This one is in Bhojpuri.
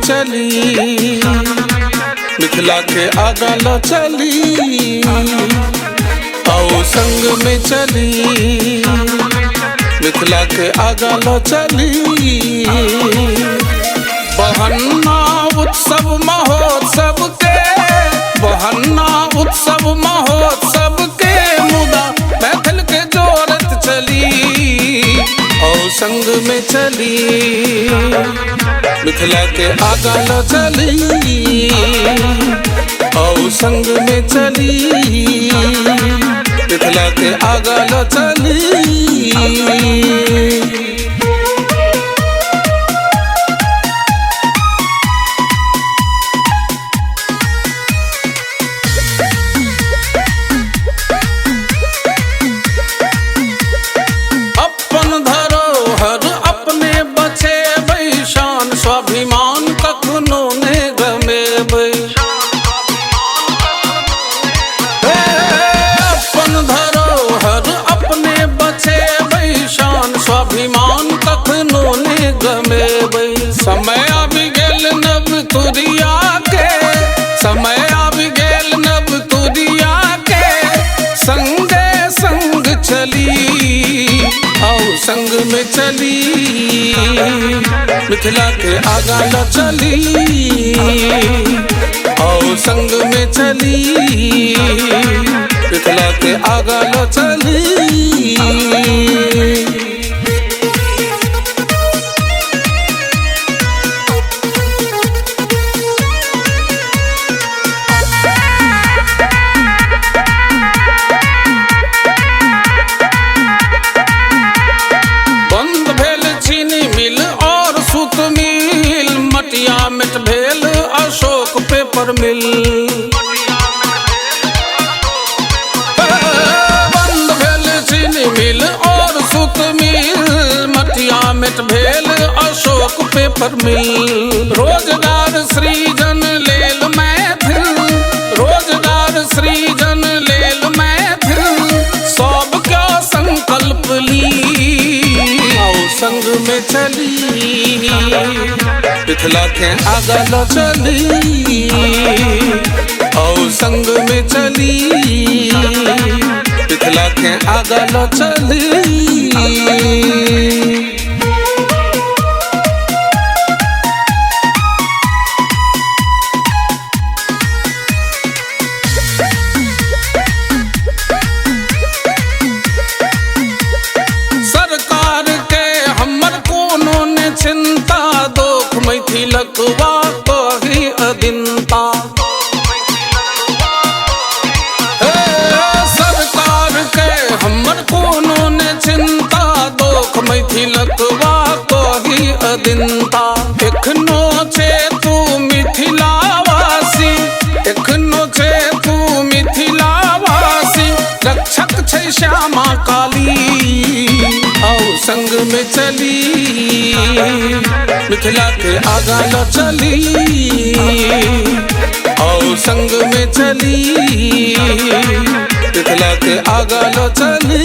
चली, मिथिला के आगा लो चली, आओ संग में चली, मिथिला के आगा लो चली। बहन्ना उत्सव महोत्सव के, बहन्ना उत्सव महोत्सव के मुदा मैथिल के जोरत चली, आओ संग में चली, मिथिला के आगा लो चली, आओ संग में चली, मिथिला के आगा लो चली। स्वाभिमान कखनो ने गमेबै, अपन धरोहर अपने बचेबै, शान स्वाभिमान कखनो ने गमेबै। समय आबि गेल नव तुरिया के, समय आबि गेल नव तुरिया के, संगे संग चली, आओ संग में चली, मिथिला के आगा लो चली, आओ संग में चली, मिथिला के आगा लो चली। मिट भेल अशोक पेपर मिल, बंद भेल चीनी मिल और सूत मिल, मटिया मिट भेल अशोक पेपर मिल। रोजगार सृजन लेल मैथिल, रोजगार सृजन लेल मैथिल, सब क्या संकल्प ली, आओ संग में चली, मिथिला के आगा लो चली, आओ संग में चली, मिथिला के आगा लो चली। सरकार के हमर कोनो ने चिंता, दोख मैथिलक वाको ही अदिनता। सरकार के हमर कोनो ने चिंता, दोख मैथिलक वाको ही अदिनता। एखनो छे तू मिथिलावासी, एखनो छे तू मिथिलावासी, रक्षक छै श्यामा काली, आओ संग में चली, मिथिला के आगा लो चली, आओ संग में चली, मिथिला के आगा लो चली।